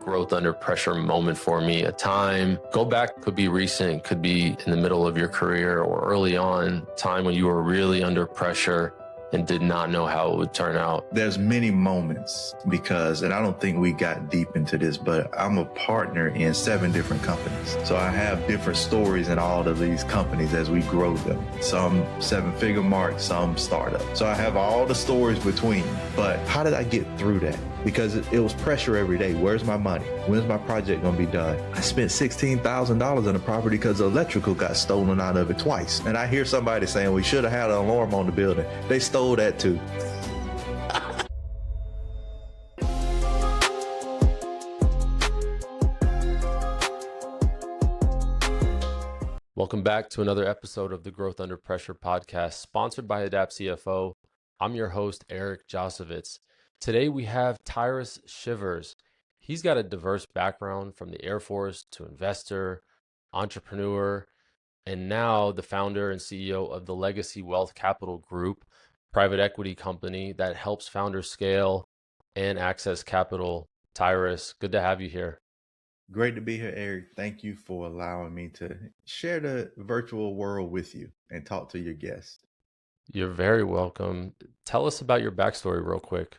growth under pressure moment for me. A time, go back, could be recent, could be in the middle of your career or early on, time when you were really under pressure and did not know how it would turn out. There's many moments because, and I don't think we got deep into this, but I'm a partner in 7 different companies. So I have different stories in all of these companies as we grow them. Some 7-figure mark, some startup. So I have all the stories between, but how did I get through that? Because it was pressure every day. Where's my money? When's my project gonna be done? I spent $16,000 on a property because the electrical got stolen out of it twice. And I hear somebody saying we should have had an alarm on the building. They stole that too. Welcome back to another episode of the Growth Under Pressure podcast, sponsored by Adapt CFO. I'm your host, Eric Josovitz. Today we have Tyrus Shivers. He's got a diverse background from the Air Force to investor, entrepreneur, and now the founder and CEO of the Legacy Wealth Capital Group, private equity company that helps founders scale and access capital. Tyrus, good to have you here. Great to be here, Eric. Thank you for allowing me to share the virtual world with you and talk to your guests. You're very welcome. Tell us about your backstory real quick.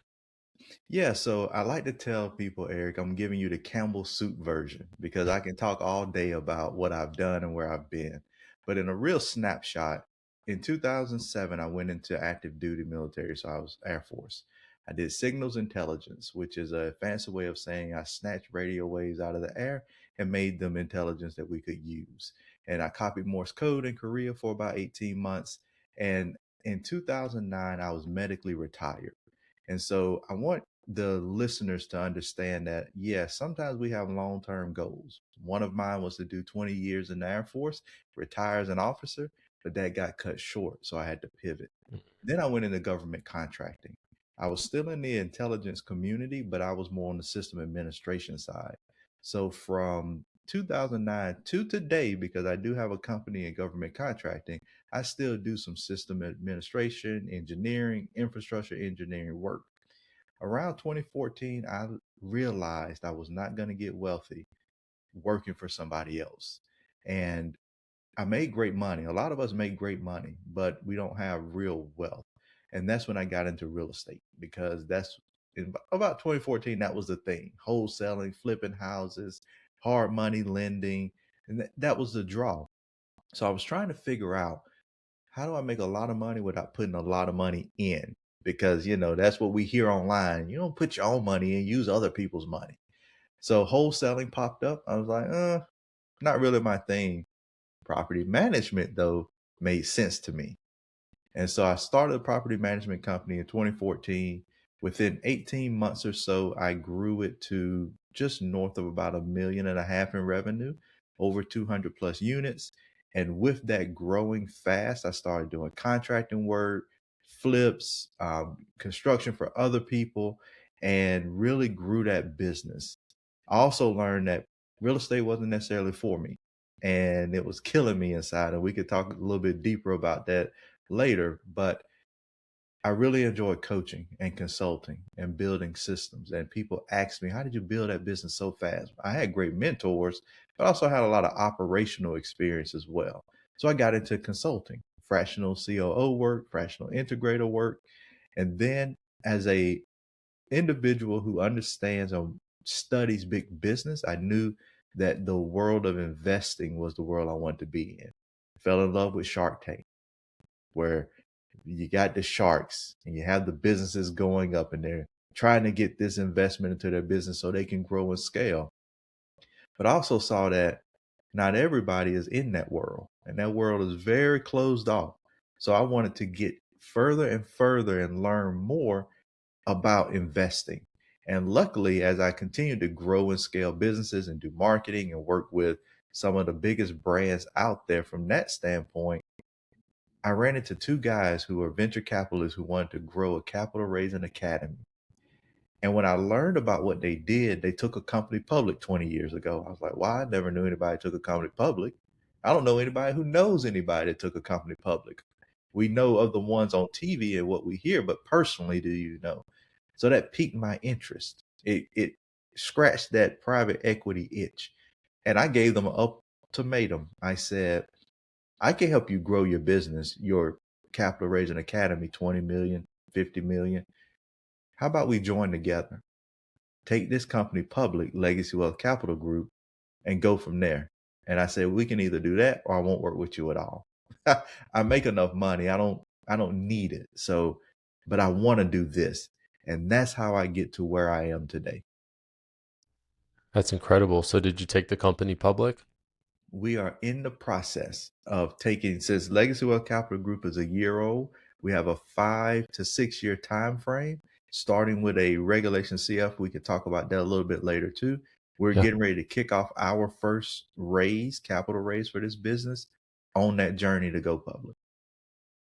Yeah, so I like to tell people, Eric, I'm giving you the Campbell soup version because I can talk all day about what I've done and where I've been. But in a real snapshot, in 2007, I went into active duty military. So I was Air Force. I did signals intelligence, which is a fancy way of saying I snatched radio waves out of the air and made them intelligence that we could use. And I copied Morse code in Korea for about 18 months. And in 2009, I was medically retired. And so I want the listeners to understand that, yes, sometimes we have long-term goals. One of mine was to do 20 years in the Air Force, retire as an officer, but that got cut short. So I had to pivot. Then I went into government contracting. I was still in the intelligence community, but I was more on the system administration side. So from 2009 to today, because I do have a company in government contracting, I still do some system administration, engineering, infrastructure engineering work. Around 2014, I realized I was not going to get wealthy working for somebody else. And I made great money. A lot of us make great money, but we don't have real wealth. And that's when I got into real estate because that's in about 2014, that was the thing. Wholesaling, flipping houses, hard money lending. And that was the draw. So I was trying to figure out, how do I make a lot of money without putting a lot of money in? Because, that's what we hear online. You don't put your own money in, use other people's money. So wholesaling popped up. I was like, not really my thing. Property management, though, made sense to me. And so I started a property management company in 2014. Within 18 months or so, I grew it to just north of about $1.5 million in revenue, over 200 plus units. And with that growing fast, I started doing contracting work, flips, construction for other people, and really grew that business. I also learned that real estate wasn't necessarily for me, and it was killing me inside. And we could talk a little bit deeper about that later, but I really enjoy coaching and consulting and building systems. And people ask me, how did you build that business so fast? I had great mentors, but also had a lot of operational experience as well. So I got into consulting, fractional COO work, fractional integrator work. And then as a individual who understands and studies big business, I knew that the world of investing was the world I wanted to be in. Fell in love with Shark Tank, where you got the sharks and you have the businesses going up and they're trying to get this investment into their business so they can grow and scale. But I also saw that not everybody is in that world, and that world is very closed off. So I wanted to get further and further and learn more about investing. And luckily, as I continued to grow and scale businesses and do marketing and work with some of the biggest brands out there from that standpoint, I ran into 2 guys who were venture capitalists who wanted to grow a capital raising academy. And when I learned about what they did, they took a company public 20 years ago. I was like, wow, I never knew anybody took a company public. I don't know anybody who knows anybody that took a company public. We know of the ones on TV and what we hear, but personally, do you know? So that piqued my interest. It scratch that private equity itch. And I gave them an ultimatum. I said, I can help you grow your business, your capital raising academy, 20 million, 50 million. How about we join together? Take this company public, Legacy Wealth Capital Group, and go from there. And I said, we can either do that or I won't work with you at all. I make enough money. I don't need it. So, but I want to do this. And that's how I get to where I am today. That's incredible. So did you take the company public? We are in the process of taking, since Legacy Wealth Capital Group is a year old, we have a 5 to 6 year time frame, starting with a regulation CF. We could talk about that a little bit later too. We're Yeah. getting ready to kick off our first capital raise for this business on that journey to go public.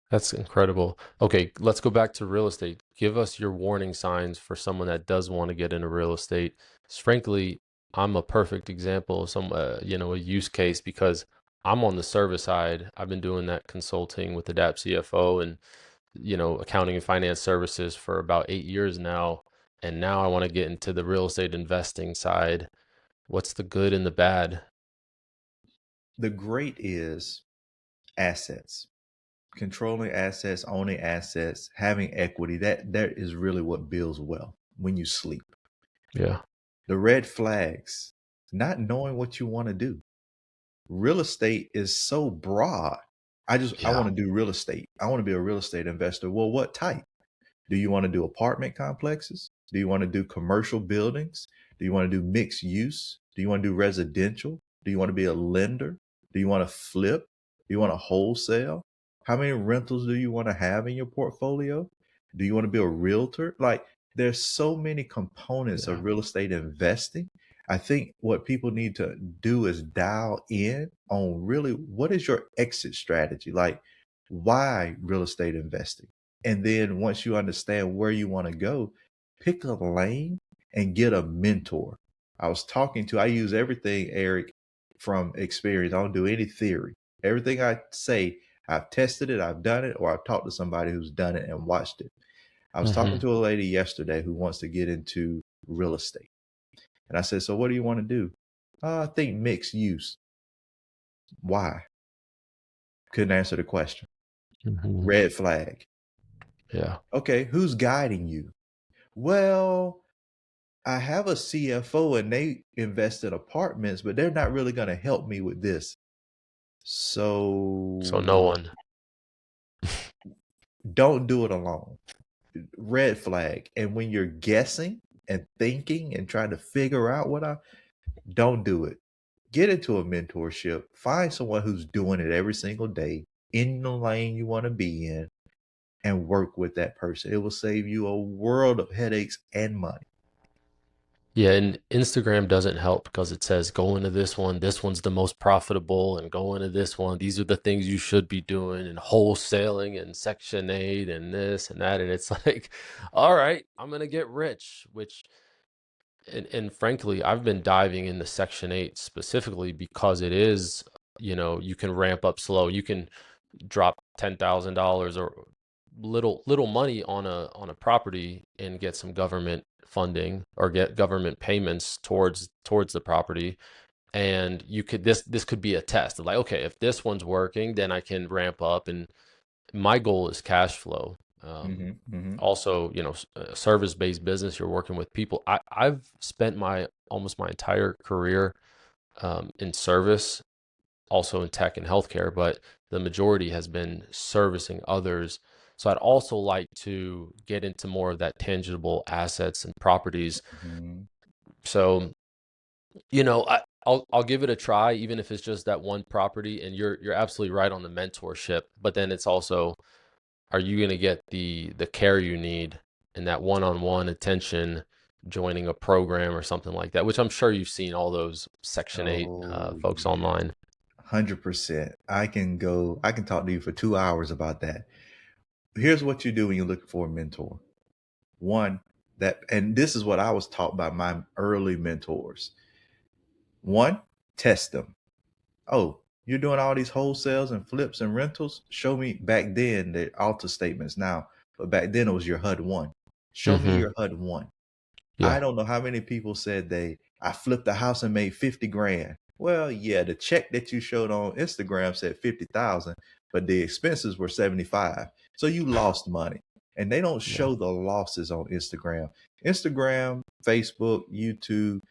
That's incredible. Okay, let's go back to real estate. Give us your warning signs for someone that does want to get into real estate. 'Cause frankly, I'm a perfect example of a use case because I'm on the service side. I've been doing that consulting with Adapt CFO and, accounting and finance services for about 8 years now. And now I want to get into the real estate investing side. What's the good and the bad? The great is assets, controlling assets, owning assets, having equity. That is really what builds wealth when you sleep. Yeah. The red flags, not knowing what you want to do. Real estate is so broad. I Yeah. want to do real estate. I want to be a real estate investor. Well, what type? Do you want to do apartment complexes? Do you want to do commercial buildings? Do you want to do mixed use? Do you want to do residential? Do you want to be a lender? Do you want to flip? Do you want to wholesale? How many rentals do you want to have in your portfolio? Do you want to be a realtor? Like, there's so many components Yeah. of real estate investing. I think what people need to do is dial in on really what is your exit strategy? Like, why real estate investing? And then once you understand where you want to go, pick a lane and get a mentor. I use everything, Eric, from experience. I don't do any theory. Everything I say, I've tested it, I've done it, or I've talked to somebody who's done it and watched it. I was talking Hmm. to a lady yesterday who wants to get into real estate. And I said, so what do you want to do? I think mixed use. Why? Couldn't answer the question. Hmm. Red flag. Yeah. Okay, who's guiding you? Well, I have a CFO and they invest in apartments, but they're not really going to help me with this. So no So one. don't do it alone. Red flag. And when you're guessing and thinking and trying to figure out don't do it. Get into a mentorship. Find someone who's doing it every single day in the lane you want to be in and work with that person. It will save you a world of headaches and money. Yeah, and Instagram doesn't help because it says go into this one's the most profitable, and go into this one. These are the things you should be doing, and wholesaling and Section 8 and this and that. And it's like, all right, I'm gonna get rich, and frankly, I've been diving into Section 8 specifically because it is, you can ramp up slow. You can drop $10,000 or little money on a property and get some government funding or get government payments towards the property. And this could be a test of like, okay, if this one's working, then I can ramp up. And my goal is cash flow. Mm-hmm, mm-hmm. Also, a service-based business, you're working with people. I've spent almost my entire career in service, also in tech and healthcare, but the majority has been servicing others. So I'd also like to get into more of that tangible assets and properties. Mm-hmm. So, I'll give it a try, even if it's just that one property. And you're absolutely right on the mentorship, but then it's also, are you going to get the care you need and that one-on-one attention joining a program or something like that, which I'm sure you've seen all those Section 8 Oh, folks yeah. online. 100%. I can talk to you for 2 hours about that. Here's what you do when you're looking for a mentor. One, and this is what I was taught by my early mentors. One, test them. Oh, you're doing all these wholesales and flips and rentals? Show me. Back then, the alter statements now, but back then it was your HUD one. Show me Hmm. your HUD one. I Yeah. don't know how many people said I flipped the house and made 50 grand. Well, yeah, the check that you showed on Instagram said 50,000, but the expenses were 75. So you lost money. And they don't Yeah. show the losses on Instagram. Instagram, Facebook, YouTube,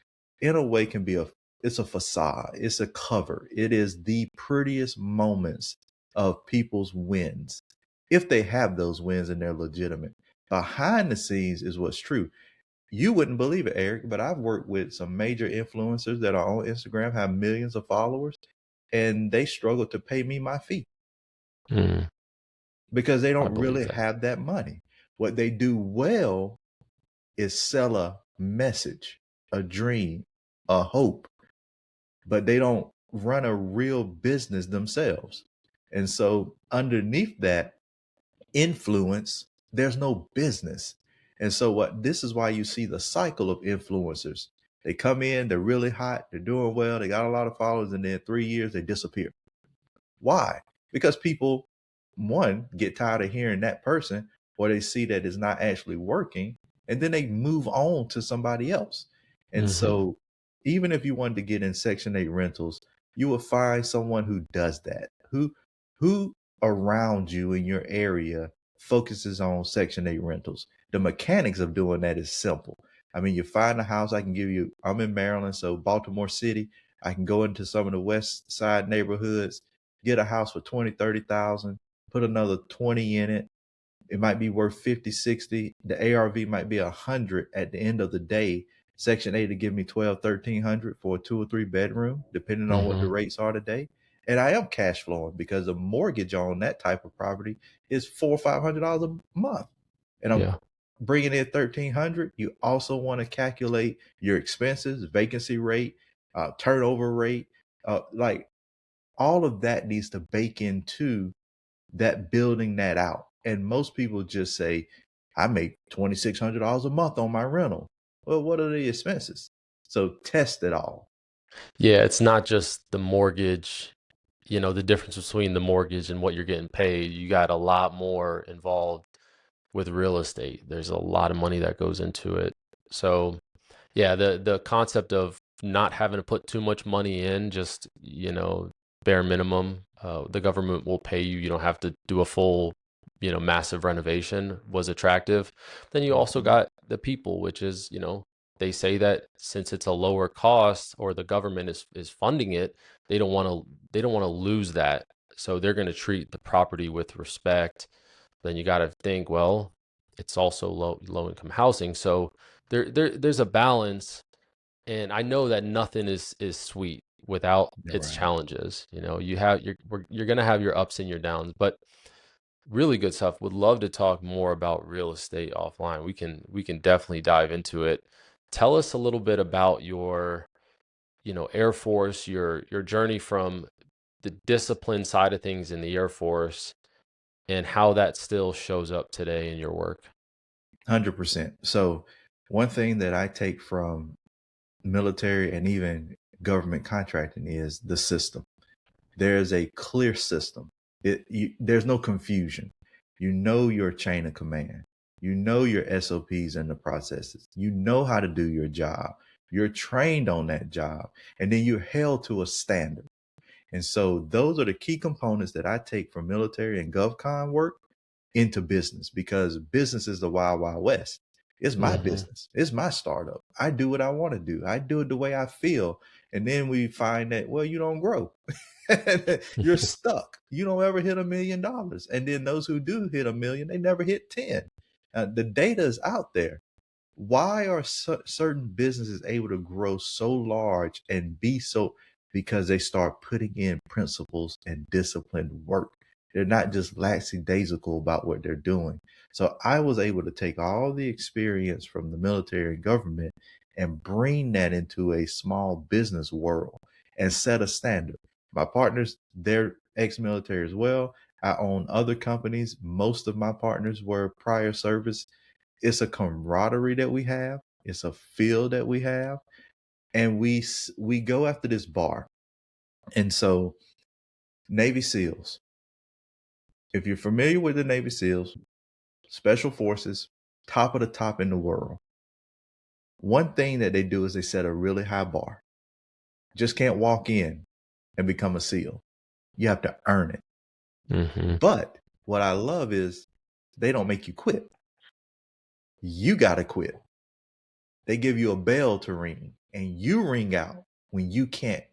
in a way can be it's a facade. It's a cover. It is the prettiest moments of people's wins. If they have those wins and they're legitimate. Behind the scenes is what's true. You wouldn't believe it, Eric, but I've worked with some major influencers that are on Instagram, have millions of followers, and they struggle to pay me my fee Mm, because they I don't believe really that. have that money. What they do well is sell a message, a dream, a hope, but they don't run a real business themselves. And so underneath that influence, there's no business. And so what this is why you see the cycle of influencers. They come in, they're really hot, they're doing well, they got a lot of followers, and then 3 years they disappear. Why? Because people, one, get tired of hearing that person, or they see that it's not actually working, and then they move on to somebody else. And Hmm. so, even if you wanted to get in Section 8 rentals, you will find someone who does that, who around you in your area focuses on Section 8 rentals. The mechanics of doing that is simple. I mean, you find a house. I can give you, I'm in Maryland, so Baltimore City. I can go into some of the west side neighborhoods, get a house for 20, 30,000, put another 20 in it. It might be worth 50, 60. The ARV might be 100 at the end of the day. Section 8 to give me 12, 1300 for a 2 or 3 bedroom, depending on what the Hmm. rates are today. And I am cash flowing because a mortgage on that type of property is $400 or $500 a month. And I'm Yeah. bringing in 1300. You also want to calculate your expenses, vacancy rate, turnover rate, like all of that needs to bake into that building that out. And most people just say, I make $2,600 a month on my rental. Well, what are the expenses? So test it all. Yeah. It's not just the mortgage, the difference between the mortgage and what you're getting paid. You got a lot more involved with real estate. There's a lot of money that goes into it. So, yeah, the concept of not having to put too much money in, just, bare minimum, the government will pay you. You don't have to do a full, massive renovation was attractive. Then you also Mhm. got the people, which is, they say that since it's a lower cost or the government is funding it, they don't want to lose that. So they're going to treat the property with respect. Then you got to think, well, it's also low income housing. So there's a balance, and I know that nothing is sweet without You're its right. challenges. You're gonna have your ups and your downs, but really good stuff. Would love to talk more about real estate offline. We can definitely dive into it. Tell us a little bit about your, Air Force, your journey from the discipline side of things in the Air Force and how that still shows up today in your work. 100%. So, one thing that I take from military and even government contracting is the system. There's a clear system. There's no confusion. You know your chain of command. You know your SOPs and the processes. You know how to do your job. You're trained on that job, and then you're held to a standard. And so those are the key components that I take from military and GovCon work into business, because business is the wild, wild west. It's my Hmm. business. It's my startup. I do what I want to do. I do it the way I feel. And then we find that, well, you don't grow. You're stuck. You don't ever hit $1 million. And then those who do hit a million, they never hit 10. The data is out there. Why are certain businesses able to grow so large and be so? Because they start putting in principles and disciplined work. They're not just lackadaisical about what they're doing. So I was able to take all the experience from the military and government and bring that into a small business world and set a standard. My partners, they're ex-military as well. I own other companies. Most of my partners were prior service. It's a camaraderie that we have. It's a feel that we have, and we go after this bar. And so, Navy SEALs. If you're familiar with the Navy SEALs, Special Forces, top of the top in the world. One thing that they do is they set a really high bar. Just can't walk in and become a SEAL. You have to earn it. Mm-hmm. But what I love is they don't make you quit. You got to quit. They give you a bell to ring and you ring out when you can't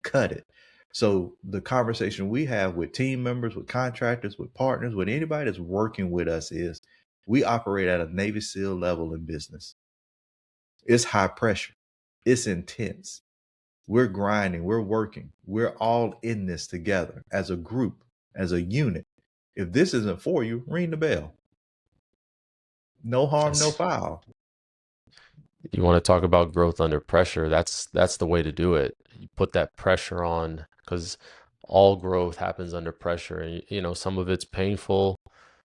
cut it. So the conversation we have with team members, with contractors, with partners, with anybody that's working with us is we operate at a Navy SEAL level in business. It's high pressure. It's intense. We're grinding. We're working. We're all in this together as a group, as a unit. If this isn't for you, ring the bell. No harm, no foul. You want to talk about growth under pressure? That's the way to do it. You put that pressure on, because all growth happens under pressure. And you know, some of it's painful,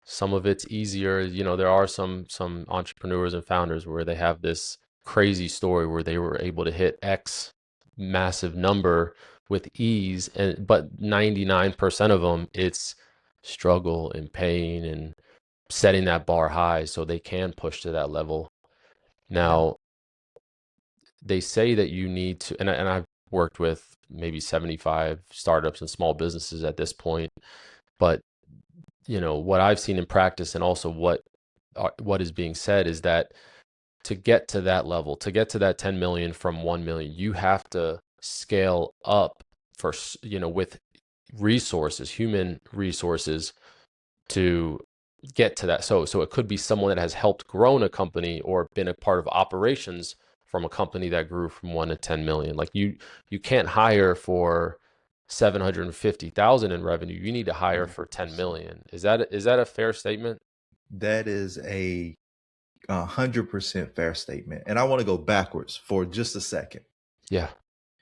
some of it's easier. You know, there are some entrepreneurs and founders where they have this crazy story where they were able to hit X massive number with ease, and but 99% of them, it's struggle and pain and setting that bar high so they can push to that level. Yeah. Now, they say that you need to, and I've worked with maybe 75 startups and small businesses at this point, but you know, what I've seen in practice and also what is being said is that to get to that level, to get to that 10 million from 1 million, you have to scale up for, you know, with resources, human resources, to get to that. So it could be someone that has helped grown a company or been a part of operations from a company that grew from 1 to 10 million. Like you can't hire for 750,000 in revenue. You need to hire for 10 million. Is that a fair statement? That is a 100% fair statement. And I want to go backwards for just a second Yeah.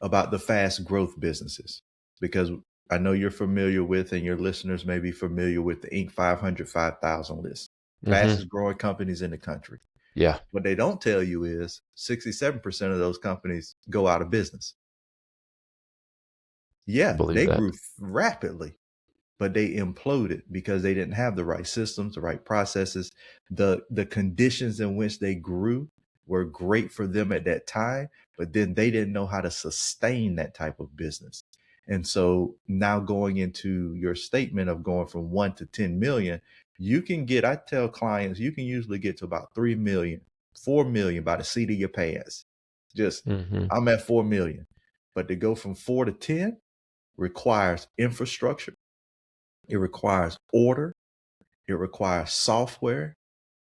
about the fast growth businesses, because I know you're familiar with, and your listeners may be familiar with the Inc. 500, 5,000 list, Mm-hmm. fastest growing companies in the country. Yeah. What they don't tell you is 67% of those companies go out of business. I Yeah, believe they that. grew rapidly, but they imploded because they didn't have the right systems, the right processes. The conditions in which they grew were great for them at that time, but then they didn't know how to sustain that type of business. And so now going into your statement of going from 1 to 10 million, you can get, I tell clients, you can usually get to about 3 million, 4 million by the seat of your pants. Just, Mm-hmm. I'm at 4 million. But to go from 4 to 10 requires infrastructure. It requires order. It requires software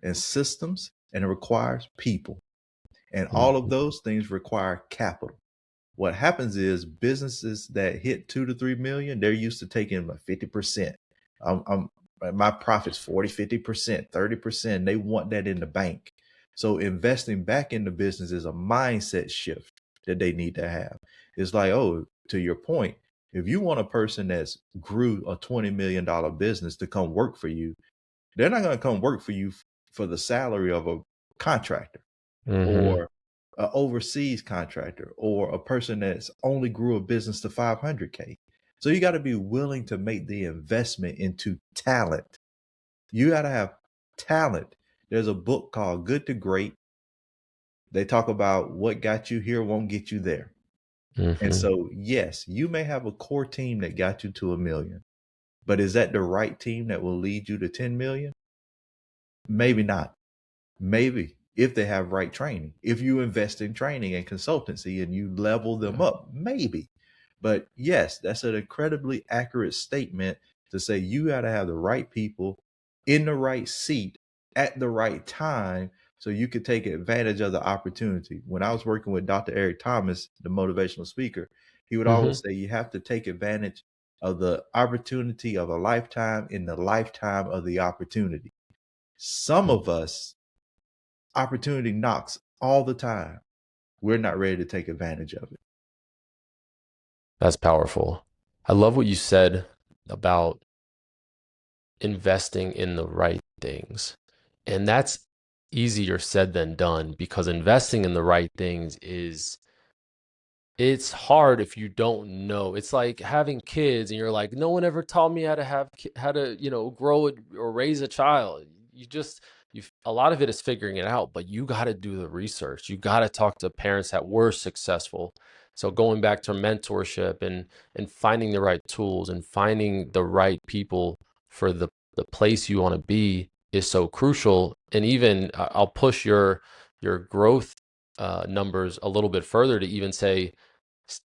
and systems, and it requires people. And all of Mm-hmm. those things require capital. What happens is businesses that hit 2 to 3 million, they're used to taking like 50%. My profit's 40, 50%, 30%. They want that in the bank. So investing back in the business is a mindset shift that they need to have. It's like, oh, to your point, if you want a person that's grew a $20 million business to come work for you, they're not going to come work for you for the salary of a contractor Mm-hmm. or an overseas contractor or a person that's only grew a business to 500K. So you got to be willing to make the investment into talent. You got to have talent. There's a book called Good to Great. They talk about what got you here won't get you there. And Mm-hmm. so, yes, you may have a core team that got you to a million, but is that the right team that will lead you to 10 million? Maybe not. Maybe if they have right training, if you invest in training and consultancy and you level them Yeah. up, maybe. But yes, that's an incredibly accurate statement to say you got to have the right people in the right seat at the right time so you could take advantage of the opportunity. When I was working with Dr. Eric Thomas, the motivational speaker, he would Mm-hmm. always say you have to take advantage of the opportunity of a lifetime in the lifetime of the opportunity. Some of us, opportunity knocks all the time. We're not ready to take advantage of it. That's powerful. I love what you said about investing in the right things. And that's easier said than done, because investing in the right things it's hard if you don't know. It's like having kids and you're like, no one ever taught me how to you know, grow or raise a child. You just a lot of it is figuring it out, but you got to do the research. You got to talk to parents that were successful. So going back to mentorship and finding the right tools and finding the right people for the place you want to be is so crucial. And even I'll push your growth numbers a little bit further to even say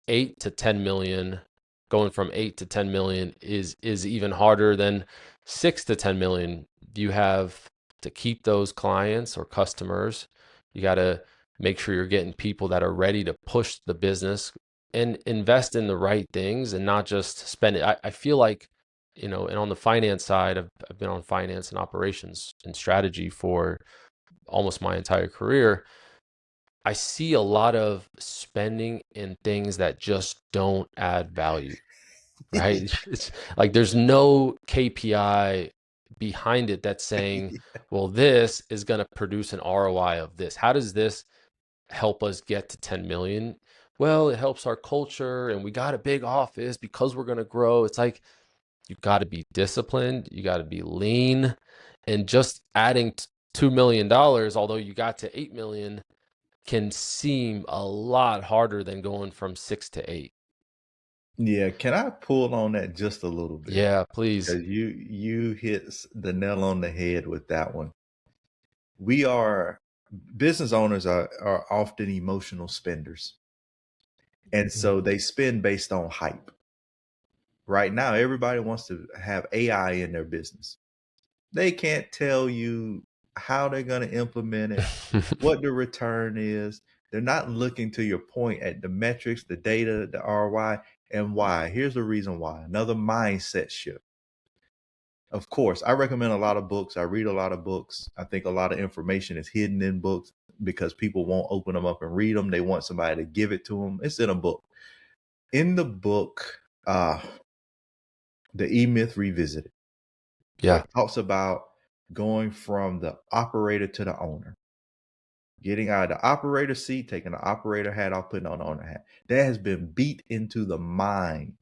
8 to 10 million. Going from 8 to 10 million is even harder than 6 to 10 million. You have to keep those clients or customers. You got to make sure you're getting people that are ready to push the business and invest in the right things and not just spend it. I feel like, and on the finance side, I've been on finance and operations and strategy for almost my entire career. I see a lot of spending in things that just don't add value, right? It's like there's no KPI behind it that's saying, well, this is going to produce an ROI of this. How does this help us get to 10 million? Well, it helps our culture and we got a big office because we're going to grow. It's like you got to be disciplined, you got to be lean, and just adding $2 million, although you got to 8 million, can seem a lot harder than going from 6 to 8. Yeah, can I pull on that just a little bit? Yeah, please. Because you hit the nail on the head with that one. Business owners are often emotional spenders. And so they spend based on hype. Right now, everybody wants to have AI in their business. They can't tell you how they're going to implement it, what the return is. They're not looking, to your point, at the metrics, the data, the ROI, and why. Here's the reason why. Another mindset shift. Of course, I recommend a lot of books. I read a lot of books. I think a lot of information is hidden in books because people won't open them up and read them. They want somebody to give it to them. It's in a book. In the book, The E-Myth Revisited, where Yeah. it talks about going from the operator to the owner, getting out of the operator seat, taking the operator hat off, putting on the owner hat. That has been beat into the mind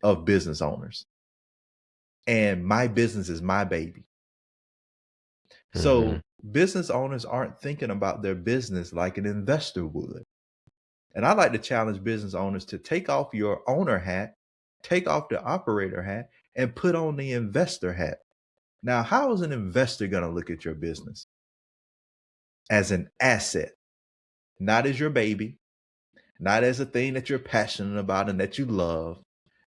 of business owners. And my business is my baby. Mm-hmm. So business owners aren't thinking about their business like an investor would. And I like to challenge business owners to take off your owner hat, take off the operator hat, and put on the investor hat. Now, how is an investor going to look at your business? As an asset, not as your baby, not as a thing that you're passionate about and that you love,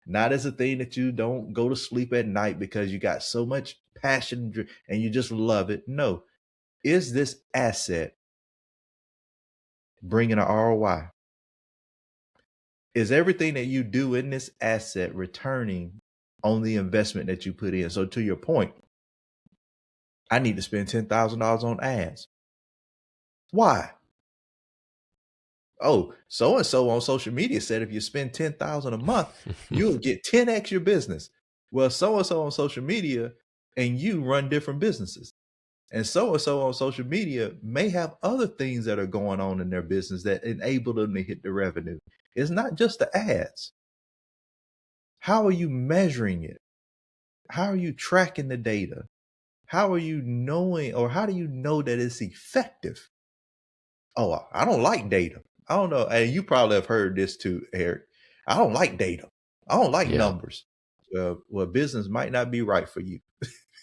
not as a thing that you don't go to sleep at night because you got so much passion and you just love it. No, is this asset bringing an ROI? Is everything that you do in this asset returning on the investment that you put in? So to your point, I need to spend $10,000 on ads. Why? Oh, so and so on social media said if you spend 10,000 a month, you'll get 10x your business. Well, so and so on social media and you run different businesses. And so on social media may have other things that are going on in their business that enable them to hit the revenue. It's not just the ads. How are you measuring it? How are you tracking the data? How are you knowing, or how do you know that it's effective? Oh, I don't like data. I don't know. And you probably have heard this too, Eric. I don't like data. I don't like Yeah. numbers. Well, business might not be right for you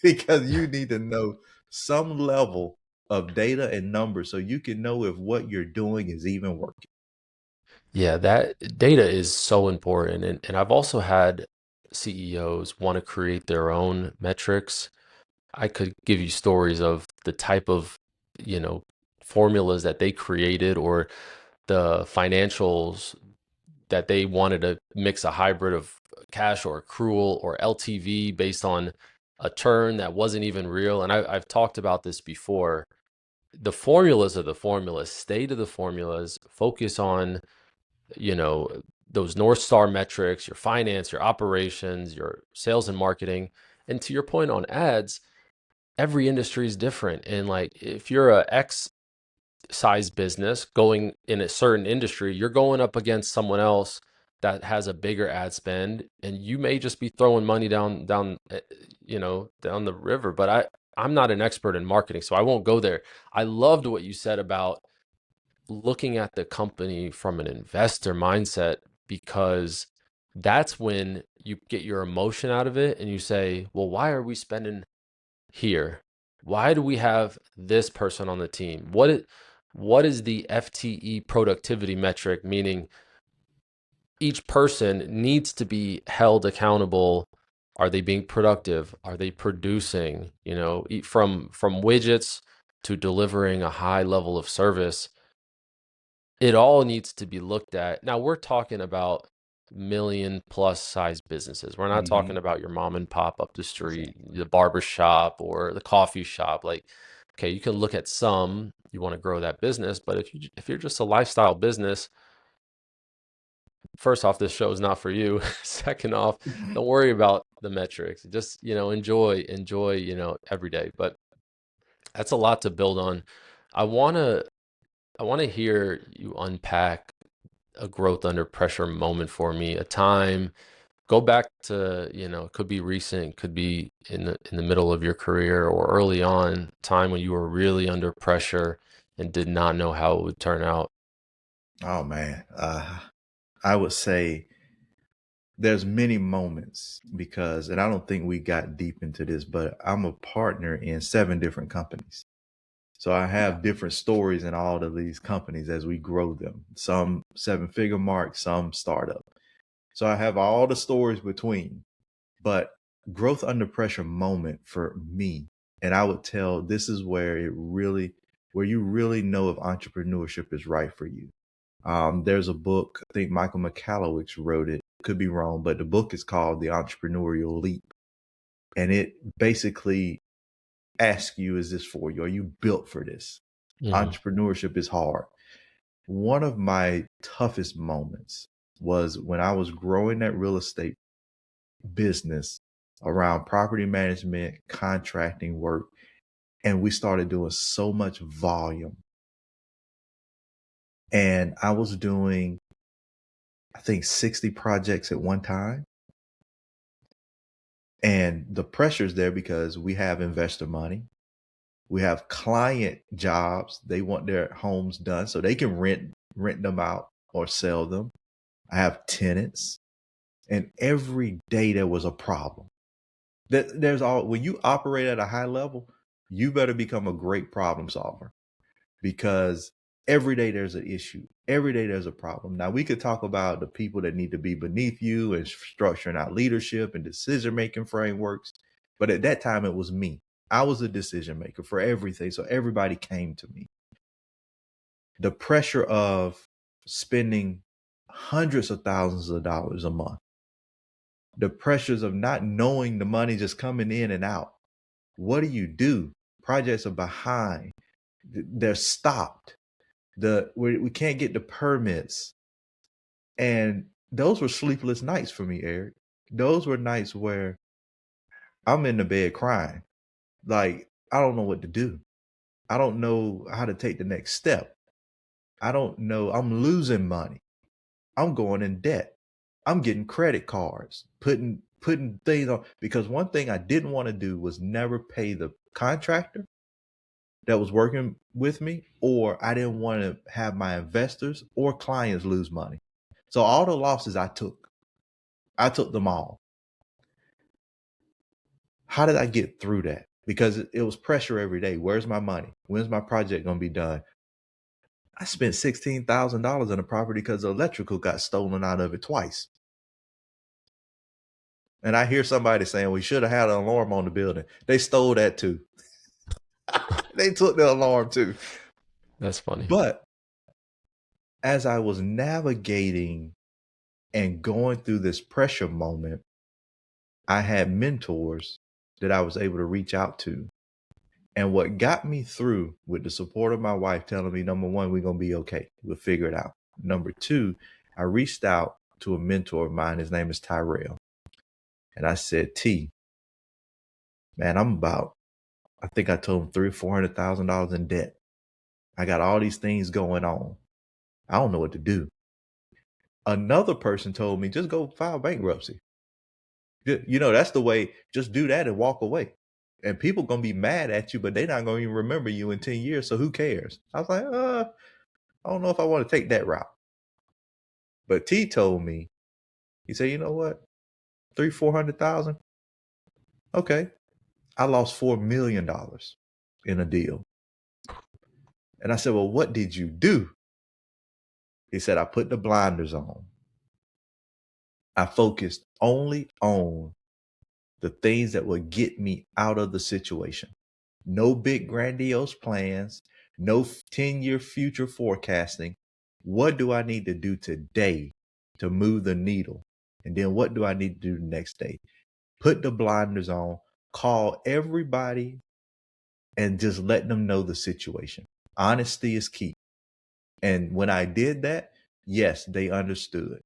because you need to know some level of data and numbers so you can know if what you're doing is even working. Yeah, that data is so important. And I've also had CEOs want to create their own metrics. I could give you stories of the type of, you know, formulas that they created or the financials that they wanted to mix a hybrid of cash or accrual or LTV based on a turn that wasn't even real. And I've talked about this before. The formulas are the formulas. Stay to the formulas. Focus on, you know, those North Star metrics, your finance, your operations, your sales and marketing. And to your point on ads, every industry is different. And like if you're a X size business going in a certain industry, you're going up against someone else that has a bigger ad spend, and you may just be throwing money down down the river. But I'm not an expert in marketing, so I won't go there. I loved what you said about looking at the company from an investor mindset, because that's when you get your emotion out of it and you say, well, why are we spending here? Why do we have this person on the team? What is the FTE productivity metric? Meaning each person needs to be held accountable. Are they being productive? Are they producing? From widgets to delivering a high level of service, it all needs to be looked at. Now we're talking about million plus size businesses. We're not talking Hmm. about your mom and pop up the street, the barber shop or the coffee shop. Like, okay, you can look at some, you want to grow that business, but if you're just a lifestyle business, first off, this show is not for you. Second off, don't worry about the metrics. Just, enjoy, every day. But that's a lot to build on. I want to I want to hear you unpack a growth under pressure moment for me, a time. Go back to, it could be recent, could be in the middle of your career or early on, time when you were really under pressure and did not know how it would turn out. Oh man, I would say there's many moments because, and I don't think we got deep into this, but I'm a partner in 7 different companies. So I have different stories in all of these companies as we grow them. Some 7-figure mark, some startup. So I have all the stories between, but growth under pressure moment for me, and I would tell this is where where you really know if entrepreneurship is right for you. There's a book, I think Michael McCallowich wrote it, could be wrong, but the book is called The Entrepreneurial Leap. And it basically asks you, is this for you? Are you built for this? Hmm. Entrepreneurship is hard. One of my toughest moments was when I was growing that real estate business around property management, contracting work, and we started doing so much volume. And I was doing, I think, 60 projects at one time. And the pressure's there because we have investor money. We have client jobs. They want their homes done so they can rent them out or sell them. I have tenants. And every day there was a problem. There's all when you operate at a high level, you better become a great problem solver because every day there's an issue. Every day there's a problem. Now we could talk about the people that need to be beneath you and structuring out leadership and decision-making frameworks. But at that time, it was me. I was a decision maker for everything. So everybody came to me. The pressure of spending hundreds of thousands of dollars a month, the pressures of not knowing the money just coming in and out. What do you do? Projects are behind. They're stopped. We can't get the permits. And those were sleepless nights for me, Eric. Those were nights where I'm in the bed crying. Like, I don't know what to do. I don't know how to take the next step. I don't know. I'm losing money. I'm going in debt. I'm getting credit cards, putting things on because one thing I didn't want to do was never pay the contractor that was working with me, or I didn't want to have my investors or clients lose money. So all the losses I took them all. How did I get through that? Because it was pressure every day. Where's my money? When's my project going to be done? I spent $16,000 on a property because the electrical got stolen out of it twice. And I hear somebody saying we should have had an alarm on the building. They stole that too. They took the alarm too. That's funny. But as I was navigating and going through this pressure moment, I had mentors that I was able to reach out to. And what got me through with the support of my wife telling me, number one, we're going to be okay. We'll figure it out. Number two, I reached out to a mentor of mine. His name is Tyrell. And I said, T, man, I think I told him $300,000-$400,000 in debt. I got all these things going on. I don't know what to do. Another person told me, just go file bankruptcy. That's the way, just do that and walk away. And people going to be mad at you, but they're not going to even remember you in 10 years. So who cares? I was like, I don't know if I want to take that route. But T told me, he said, you know what? 400,000. Okay. I lost $4 million in a deal. And I said, well, what did you do? He said, I put the blinders on. I focused only on the things that would get me out of the situation. No big grandiose plans, no 10-year future forecasting. What do I need to do today to move the needle? And then what do I need to do the next day? Put the blinders on, call everybody, and just let them know the situation. Honesty is key. And when I did that, yes, they understood.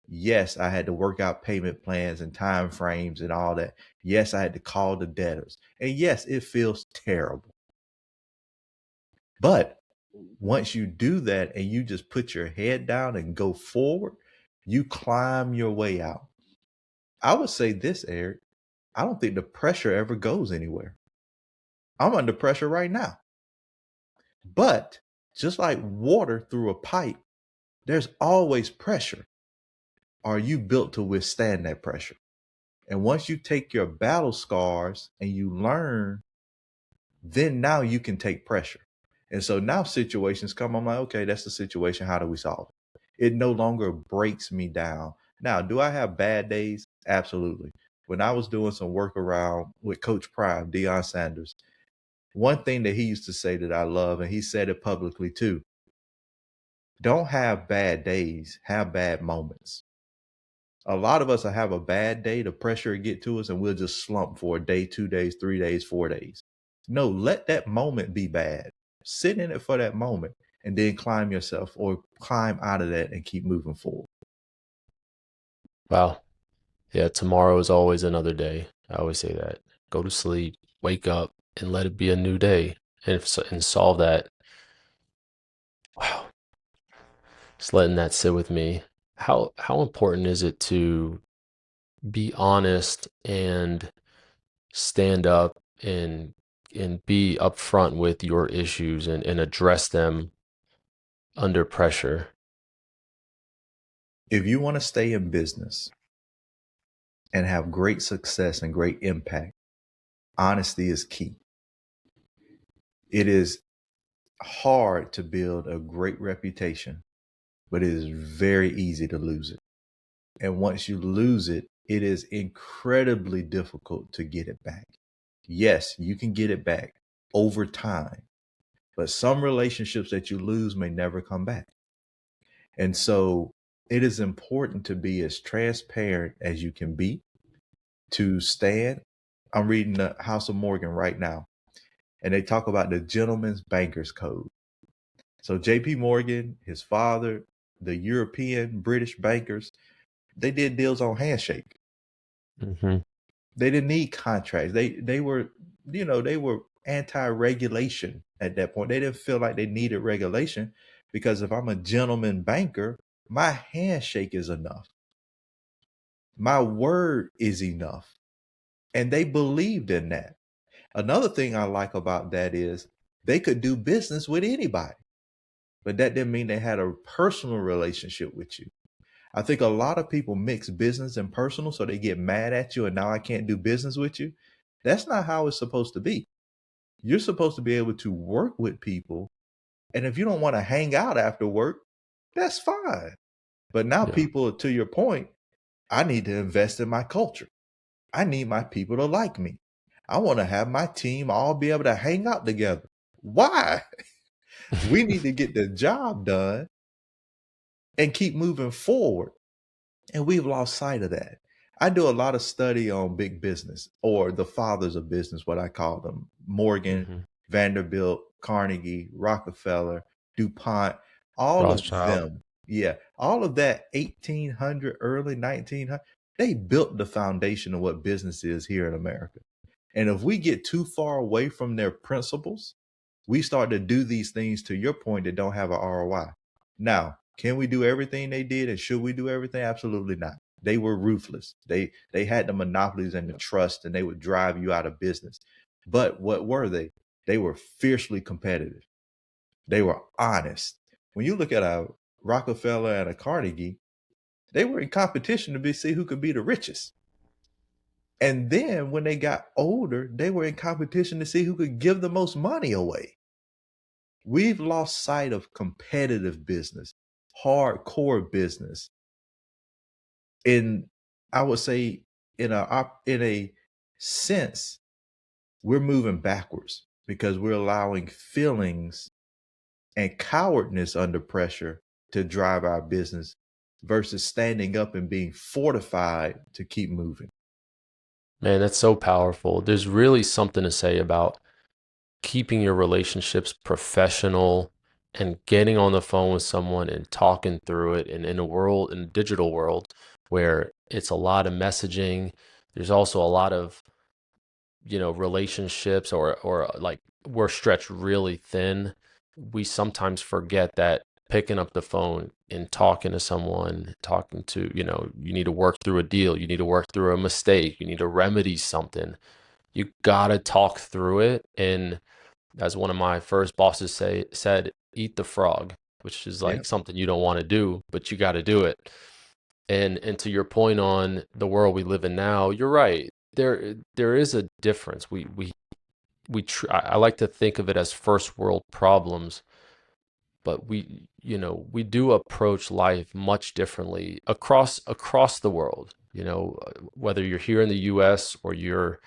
Yes, I had to work out payment plans and time frames and all that. Yes, I had to call the debtors. And yes, it feels terrible. But once you do that and you just put your head down and go forward, you climb your way out. I would say this, Eric, I don't think the pressure ever goes anywhere. I'm under pressure right now. But just like water through a pipe, there's always pressure. Are you built to withstand that pressure? And once you take your battle scars and you learn, then now you can take pressure. And so now situations come, I'm like, okay, that's the situation. How do we solve it? It no longer breaks me down. Now, do I have bad days? Absolutely. When I was doing some work around with Coach Prime, Deion Sanders, one thing that he used to say that I love, and he said it publicly too, don't have bad days, have bad moments. A lot of us will have a bad day, the pressure will get to us, and we'll just slump for a day, 2 days, 3 days, 4 days. No, let that moment be bad. Sit in it for that moment and then climb yourself or climb out of that and keep moving forward. Wow. Yeah, tomorrow is always another day. I always say that. Go to sleep, wake up, and let it be a new day, and solve that. Wow. Just letting that sit with me. How important is it to be honest and stand up and be upfront with your issues and address them under pressure? If you want to stay in business and have great success and great impact, honesty is key. It is hard to build a great reputation, but it is very easy to lose it. And once you lose it, it is incredibly difficult to get it back. Yes, you can get it back over time, but some relationships that you lose may never come back. And so it is important to be as transparent as you can be, to stand. I'm reading the House of Morgan right now, and they talk about the gentleman's banker's code. So JP Morgan, his father, the European, British bankers, they did deals on handshake. Mm-hmm. They didn't need contracts. They were, they were anti-regulation at that point. They didn't feel like they needed regulation because if I'm a gentleman banker, my handshake is enough. My word is enough. And they believed in that. Another thing I like about that is they could do business with anybody, but that didn't mean they had a personal relationship with you. I think a lot of people mix business and personal, so they get mad at you and now I can't do business with you. That's not how it's supposed to be. You're supposed to be able to work with people. And if you don't want to hang out after work, that's fine. But now people, to your point, I need to invest in my culture. I need my people to like me. I want to have my team all be able to hang out together. Why? We need to get the job done and keep moving forward. And we've lost sight of that. I do a lot of study on big business, or the fathers of business, what I call them: Morgan, Vanderbilt, Carnegie, Rockefeller, DuPont, all Rothschild. of them. Yeah, all of that 1800, early 1900, they built the foundation of what business is here in America. And if we get too far away from their principles, we start to do these things, to your point, that don't have an ROI. Now, can we do everything they did, and should we do everything? Absolutely not. They were ruthless. They had the monopolies and the trust, and they would drive you out of business. But what were they? They were fiercely competitive. They were honest. When you look at a Rockefeller and a Carnegie, they were in competition to see who could be the richest. And then when they got older, they were in competition to see who could give the most money away. We've lost sight of competitive business, hardcore business. I would say, in a sense, we're moving backwards because we're allowing feelings and cowardness under pressure to drive our business versus standing up and being fortified to keep moving. Man, that's so powerful. There's really something to say about keeping your relationships professional and getting on the phone with someone and talking through it. And in a digital world where it's a lot of messaging, there's also a lot of, relationships or like we're stretched really thin. We sometimes forget that picking up the phone and talking to someone, talking to, you need to work through a deal, you need to work through a mistake, you need to remedy something. You gotta talk through it. And as one of my first bosses said, eat the frog, which is like Yep, something you don't want to do, but you got to do it. And to your point on the world we live in now, you're right. There is a difference. I like to think of it as first world problems, but we do approach life much differently across the world. Whether you're here in the U.S. or you're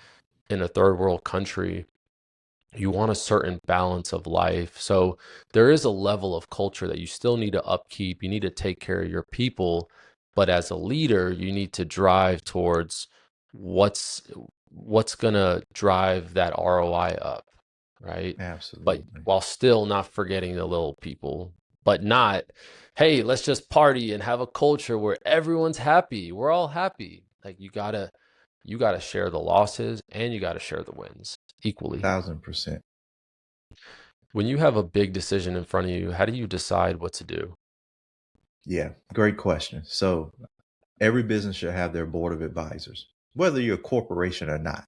in a third world country, you want a certain balance of life. So there is a level of culture that you still need to upkeep. You need to take care of your people, but as a leader, you need to drive towards what's what's going to drive that ROI up, right? But absolutely. while still not forgetting the little people, but not, hey, let's just party and have a culture where everyone's happy. We're all happy. Like you got to share the losses and you got to share the wins equally. 1,000%. When you have a big decision in front of you, how do you decide what to do? Yeah, great question. So every business should have their board of advisors, whether you're a corporation or not.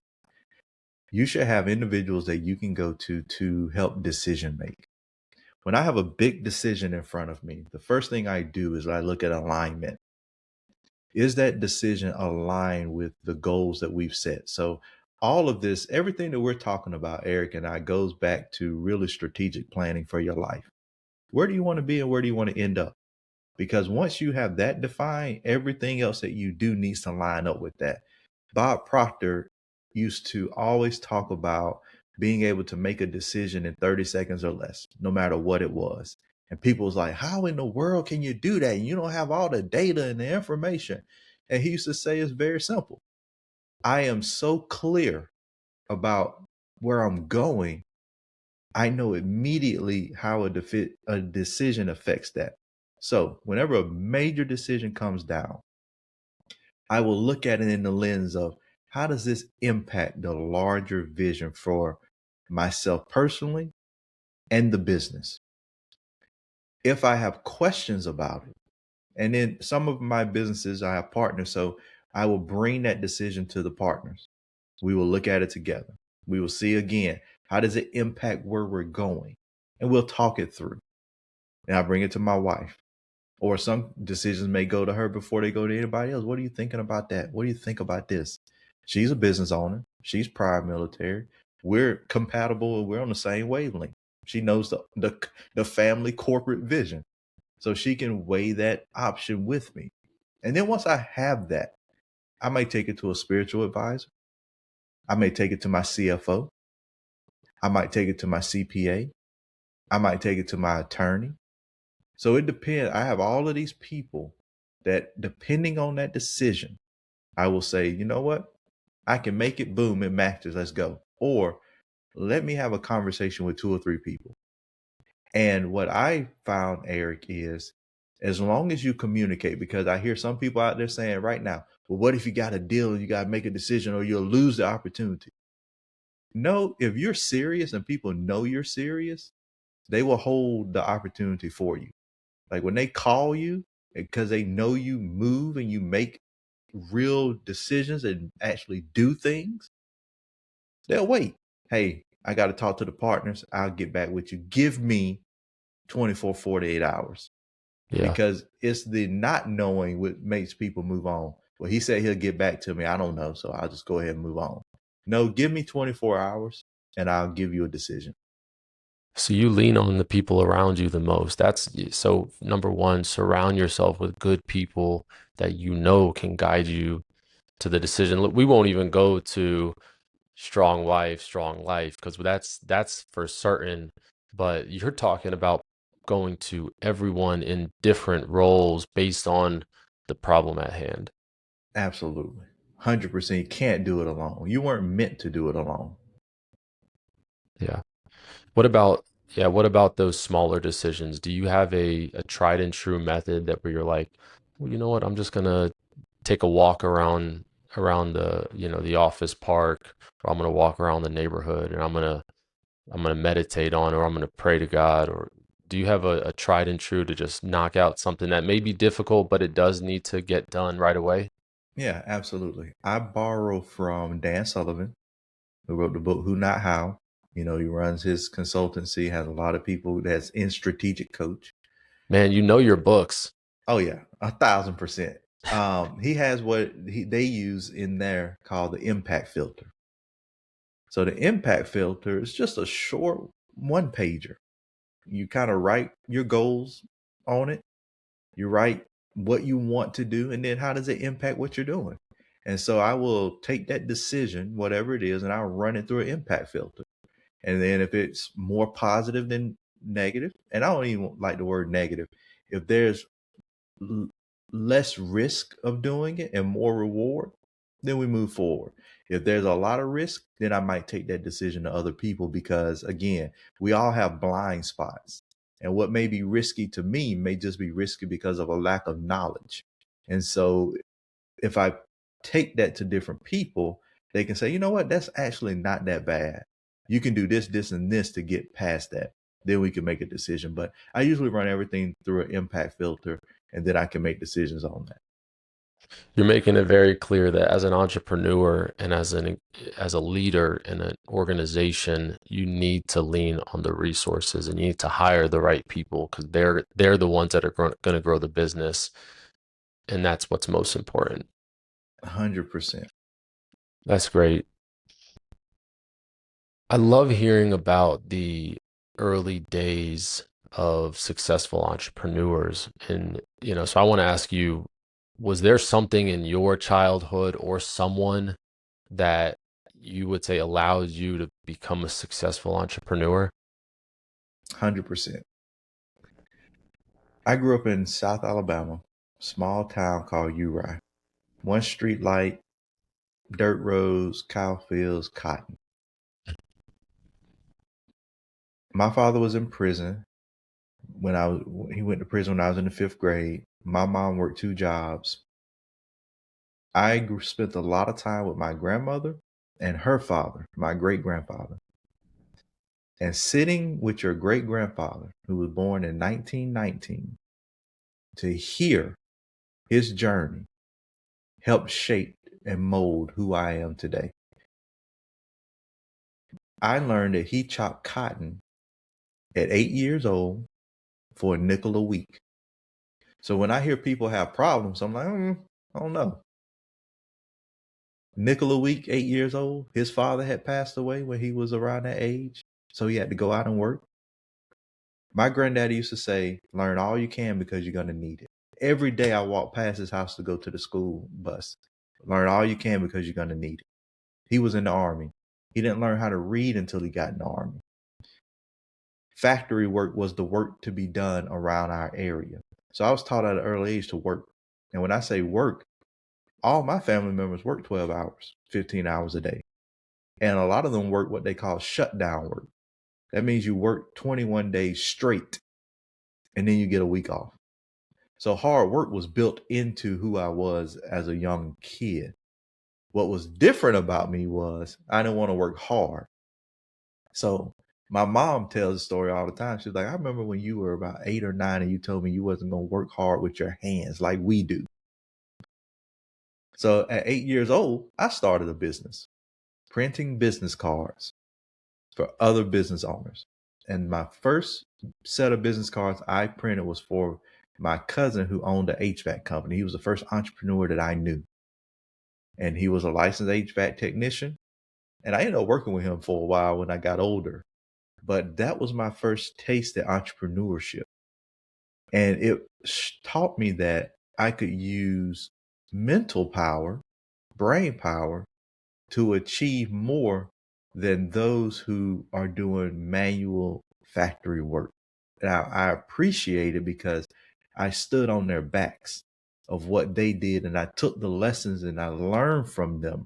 You should have individuals that you can go to help decision make. When I have a big decision in front of me, the first thing I do is I look at alignment. Is that decision aligned with the goals that we've set? So all of this, everything that we're talking about, Eric and I, goes back to really strategic planning for your life. Where do you want to be and where do you want to end up? Because once you have that defined, everything else that you do needs to line up with that. Bob Proctor used to always talk about being able to make a decision in 30 seconds or less, no matter what it was. And people was like, how in the world can you do that? You don't have all the data and the information. And he used to say it's very simple. I am so clear about where I'm going, I know immediately how a decision affects that. So whenever a major decision comes down, I will look at it in the lens of how does this impact the larger vision for myself personally and the business? If I have questions about it, and then some of my businesses, I have partners, so I will bring that decision to the partners. We will look at it together. We will see again, how does it impact where we're going? And we'll talk it through. And I bring it to my wife. Or some decisions may go to her before they go to anybody else. What are you thinking about that? What do you think about this? She's a business owner. She's prior military. We're compatible. We're on the same wavelength. She knows the family corporate vision. So she can weigh that option with me. And then once I have that, I might take it to a spiritual advisor. I may take it to my CFO. I might take it to my CPA. I might take it to my attorney. So it depends. I have all of these people that, depending on that decision, I will say, you know what? I can make it, boom, it matches. Let's go. Or let me have a conversation with two or three people. And what I found, Eric, is as long as you communicate, because I hear some people out there saying right now, well, what if you got a deal and you got to make a decision or you'll lose the opportunity? No, if you're serious and people know you're serious, they will hold the opportunity for you. Like when they call you, because they know you move and you make real decisions and actually do things, they'll wait. hey, I got to talk to the partners. I'll get back with you. Give me 24, 48 hours. Yeah. Because it's the not knowing what makes people move on. Well, he said he'll get back to me. I don't know. So I'll just go ahead and move on. No, give me 24 hours and I'll give you a decision. So you lean on the people around you the most. That's so number one, surround yourself with good people that you know can guide you to the decision. Look, we won't even go to strong wife, strong life, because that's for certain. But you're talking about going to everyone in different roles based on the problem at hand. Absolutely. 100%. You can't do it alone. You weren't meant to do it alone. Yeah. What about what about those smaller decisions? Do you have a tried and true method that where you're like, well, you know what, I'm just gonna take a walk around the, the office park, or I'm gonna walk around the neighborhood and I'm gonna meditate on, or I'm gonna pray to God, or do you have a tried and true to just knock out something that may be difficult, but it does need to get done right away? Yeah, absolutely. I borrow from Dan Sullivan, who wrote the book Who Not How. You know, he runs his consultancy, has a lot of people that's in strategic coach. Man, you know your books. Oh yeah, 1,000%. He has what they use in there called the impact filter. So the impact filter is just a short one pager. You kind of write your goals on it. You write what you want to do, and then how does it impact what you're doing? And so I will take that decision, whatever it is, and I'll run it through an impact filter. And then if it's more positive than negative, and I don't even like the word negative, if there's less risk of doing it and more reward, then we move forward. If there's a lot of risk, then I might take that decision to other people because, again, we all have blind spots. And what may be risky to me may just be risky because of a lack of knowledge. And so if I take that to different people, they can say, you know what, that's actually not that bad. You can do this, this, and this to get past that. Then we can make a decision. But I usually run everything through an impact filter, and then I can make decisions on that. You're making it very clear that as an entrepreneur and as a leader in an organization, you need to lean on the resources and you need to hire the right people because they're the ones that are going to grow the business, and that's what's most important. 100%. That's great. I love hearing about the early days of successful entrepreneurs. And, so I want to ask you, was there something in your childhood or someone that you would say allowed you to become a successful entrepreneur? 100%. I grew up in South Alabama, small town called Uri. One street light, dirt roads, cow fields, cotton. My father was in prison he went to prison when I was in the 5th grade. My mom worked 2 jobs. I spent a lot of time with my grandmother and her father, my great grandfather. And sitting with your great grandfather, who was born in 1919, to hear his journey helped shape and mold who I am today. I learned that he chopped cotton at 8 years old for a nickel a week. So when I hear people have problems, I'm like, I don't know. Nickel a week, 8 years old. His father had passed away when he was around that age. So he had to go out and work. My granddaddy used to say, learn all you can because you're going to need it. Every day I walk past his house to go to the school bus. Learn all you can because you're going to need it. He was in the Army. He didn't learn how to read until he got in the Army. Factory work was the work to be done around our area. So I was taught at an early age to work. And when I say work, all my family members work 12 hours, 15 hours a day. And a lot of them work what they call shutdown work. That means you work 21 days straight and then you get a week off. So hard work was built into who I was as a young kid. What was different about me was I didn't want to work hard. So my mom tells the story all the time. She's like, I remember when you were about 8 or 9 and you told me you wasn't going to work hard with your hands like we do. So at 8 years old, I started a business, printing business cards. for other business owners. And my first set of business cards I printed was for my cousin who owned an HVAC company. He was the first entrepreneur that I knew. And he was a licensed HVAC technician. And I ended up working with him for a while when I got older. But that was my first taste at entrepreneurship. And it taught me that I could use mental power, brain power, to achieve more than those who are doing manual factory work. Now, I appreciate it because I stood on their backs of what they did, and I took the lessons and I learned from them.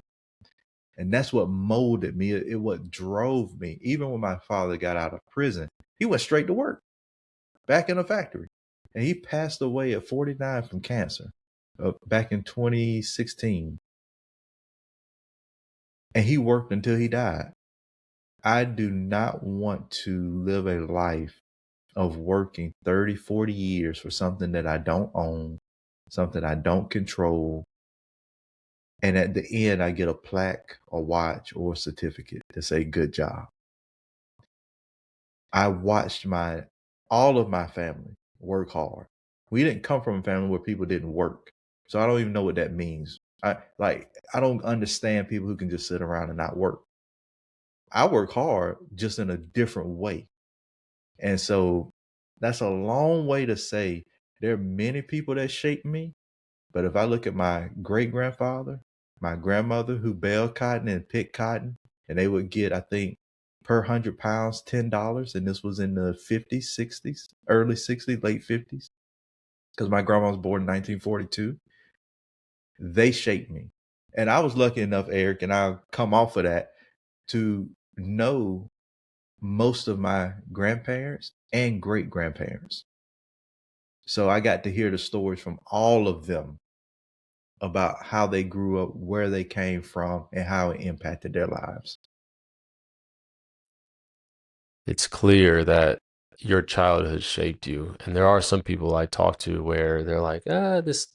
And that's what molded me. It what drove me. Even when my father got out of prison, he went straight to work back in a factory. And he passed away at 49 from cancer back in 2016. And he worked until he died. I do not want to live a life of working 30, 40 years for something that I don't own, something I don't control. And at the end, I get a plaque, a watch, or a certificate to say, good job. I watched all of my family work hard. We didn't come from a family where people didn't work. So I don't even know what that means. I don't understand people who can just sit around and not work. I work hard just in a different way. And so that's a long way to say there are many people that shaped me. But if I look at my great grandfather, my grandmother who baled cotton and picked cotton, and they would get, I think, per 100 pounds, $10. And this was in the 50s, 60s, early 60s, late 50s. Because my grandma was born in 1942. They shaped me. And I was lucky enough, Eric, and I'll come off of that, to know most of my grandparents and great grandparents. So I got to hear the stories from all of them about how they grew up, where they came from, and how it impacted their lives. It's clear that your childhood shaped you. And there are some people I talk to where they're like, this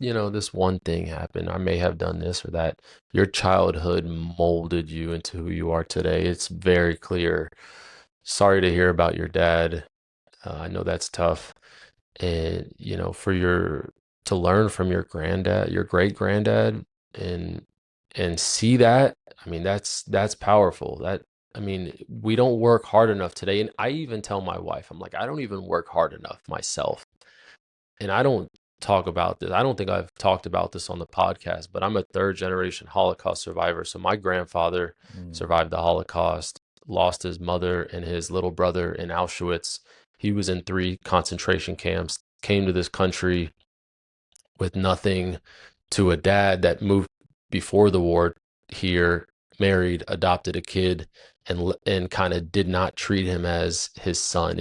one thing happened. I may have done this or that. Your childhood molded you into who you are today. It's very clear. Sorry to hear about your dad. I know that's tough. And, to learn from your granddad, your great granddad, and see that, I mean, that's powerful. We don't work hard enough today. And I even tell my wife, I'm like, I don't even work hard enough myself. And I don't talk about this. I don't think I've talked about this on the podcast, but I'm a third generation Holocaust survivor. So my grandfather survived the Holocaust, lost his mother and his little brother in Auschwitz. He was in 3 concentration camps, came to this country with nothing, to a dad that moved before the war here, married, adopted a kid, and kind of did not treat him as his son.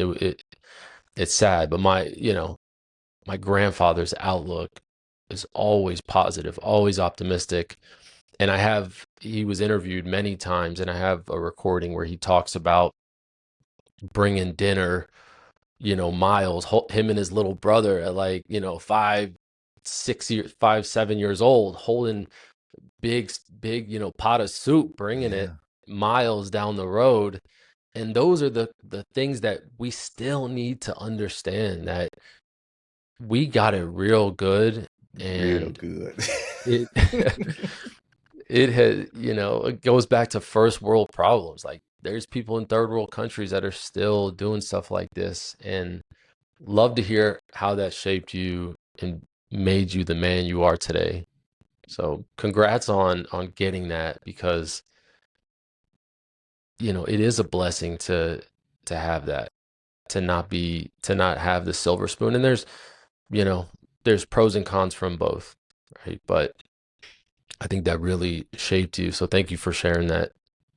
It's sad, but my grandfather's outlook is always positive, always optimistic. And he was interviewed many times, and I have a recording where he talks about bringing dinner, miles, him and his little brother at 5, 7 years old, holding big, pot of soup, bringing it miles down the road. And those are the things that we still need to understand, that we got it real good. Real And good. it it goes back to first world problems. Like, there's people in third world countries that are still doing stuff like this, and love to hear how that shaped you and made you the man you are today. So congrats on getting that, because it is a blessing to have that, to not have the silver spoon. And there's pros and cons from both, right? But I think that really shaped you. So thank you for sharing that.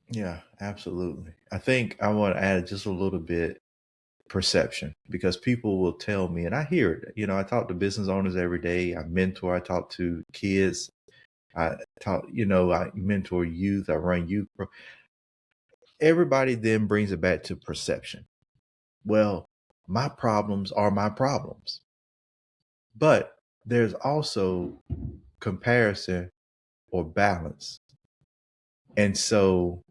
Yeah, absolutely. I think I want to add just a little bit, perception, because people will tell me, and I hear it. I talk to business owners every day. I mentor, I talk to kids. I mentor youth. I run youth. Everybody then brings it back to perception. Well, my problems are my problems. But there's also comparison or balance. And so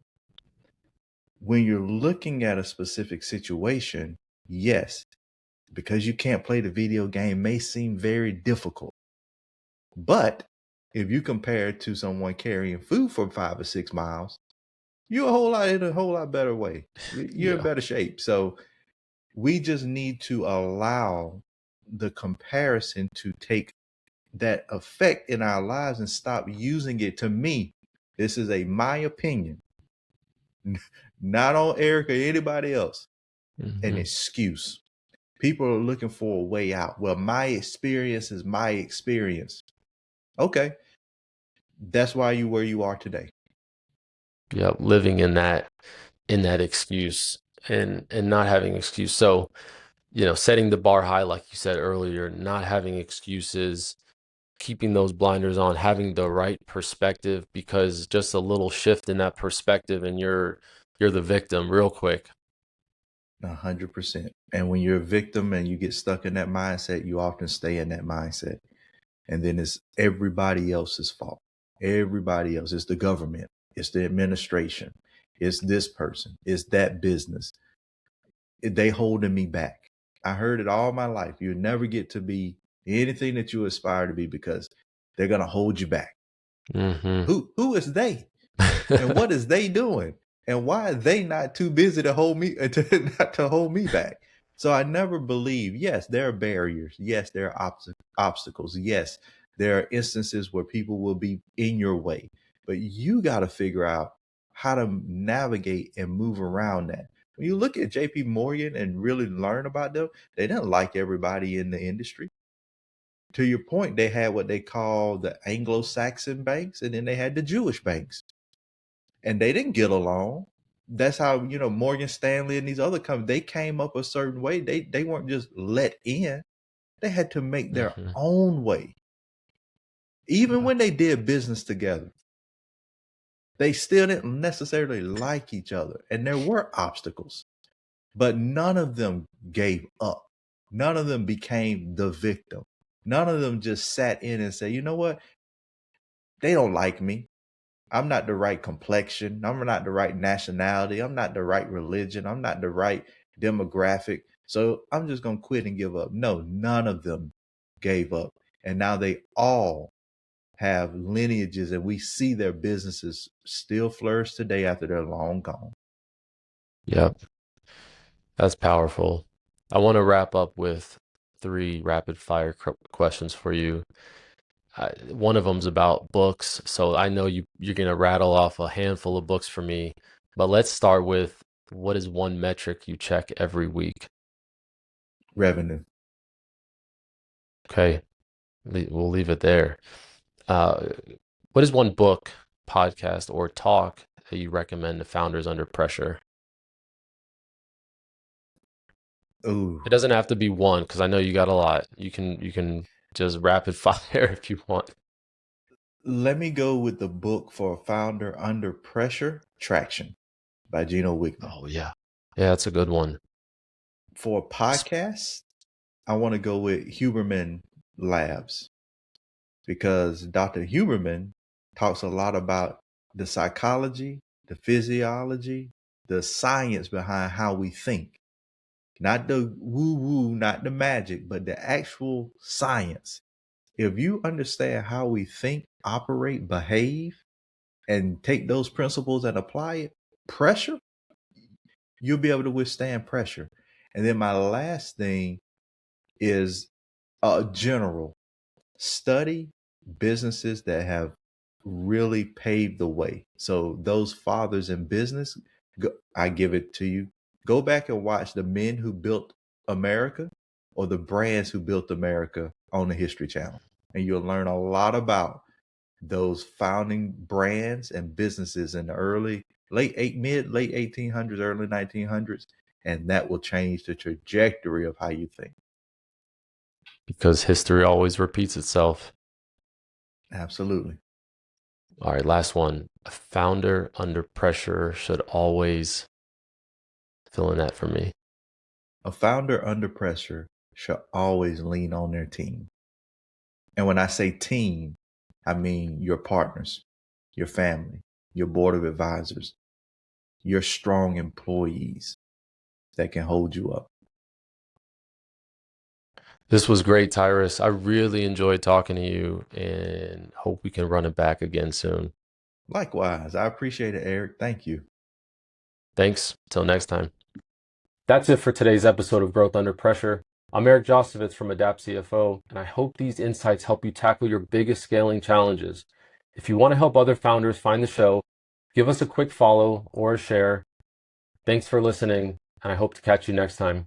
when you're looking at a specific situation, yes, because you can't play the video game may seem very difficult. But if you compare it to someone carrying food for 5 or 6 miles, you're in a whole lot better way. You're in Yeah. better shape. So we just need to allow the comparison to take that effect in our lives and stop using it. To me, this is my opinion, not on Eric or anybody else, an excuse. People are looking for a way out. Well, my experience is my experience. Okay. That's why you where you are today. Yeah. Living in that excuse and not having excuse. So, setting the bar high, like you said earlier, not having excuses, keeping those blinders on, having the right perspective, because just a little shift in that perspective and you're the victim real quick. 100%. And when you're a victim and you get stuck in that mindset, you often stay in that mindset. And then it's everybody else's fault. Everybody else. It's the government. It's the administration. It's this person. It's that business. They holding me back. I heard it all my life. You'll never get to be anything that you aspire to be because they're going to hold you back. Who is they? And what is they doing? And why are they not too busy to hold me not to hold me back? So I never believe, yes, there are barriers. Yes, there are obstacles. Yes, there are instances where people will be in your way. But you got to figure out how to navigate and move around that. When you look at JP Morgan and really learn about them, they didn't like everybody in the industry. To your point, they had what they call the Anglo-Saxon banks, and then they had the Jewish banks. And they didn't get along. That's how, Morgan Stanley and these other companies, they came up a certain way. They weren't just let in. They had to make their own way. Even when they did business together, they still didn't necessarily like each other. And there were obstacles, but none of them gave up. None of them became the victim. None of them just sat in and said, you know what? They don't like me. I'm not the right complexion. I'm not the right nationality. I'm not the right religion. I'm not the right demographic. So I'm just going to quit and give up. No, none of them gave up. And now they all have lineages and we see their businesses still flourish today after they're long gone. Yep. That's powerful. I want to wrap up with 3 rapid fire questions for you. One of them's about books. So I know you're going to rattle off a handful of books for me, but let's start with, what is one metric you check every week? Revenue. Okay. We'll leave it there. What is one book, podcast, or talk that you recommend to founders under pressure? Ooh. It doesn't have to be one, because I know you got a lot. You can just rapid fire if you want. Let me go with the book for a founder under pressure, Traction by Gino Wickman. Oh yeah. Yeah, that's a good one. For a podcast, I want to go with Huberman Labs because Dr. Huberman talks a lot about the psychology, the physiology, the science behind how we think. Not the woo-woo, not the magic, but the actual science. If you understand how we think, operate, behave, and take those principles and apply it, pressure, you'll be able to withstand pressure. And then my last thing is general study businesses that have really paved the way. So those fathers in business, I give it to you. Go back and watch the men who built America or the brands who built America on the History Channel. And you'll learn a lot about those founding brands and businesses in the late 1800s, early 1900s. And that will change the trajectory of how you think. Because history always repeats itself. Absolutely. All right, last one. A founder under pressure should always fill in that for me. A founder under pressure should always lean on their team. And when I say team, I mean your partners, your family, your board of advisors. your strong employees that can hold you up. This was great, Tyrus. I really enjoyed talking to you and hope we can run it back again soon. Likewise, I appreciate it, Eric. Thank you. Thanks. Till next time. That's it for today's episode of Growth Under Pressure. I'm Eric Josovitz from Adapt CFO, and I hope these insights help you tackle your biggest scaling challenges. If you want to help other founders find the show, give us a quick follow or a share. Thanks for listening, and I hope to catch you next time.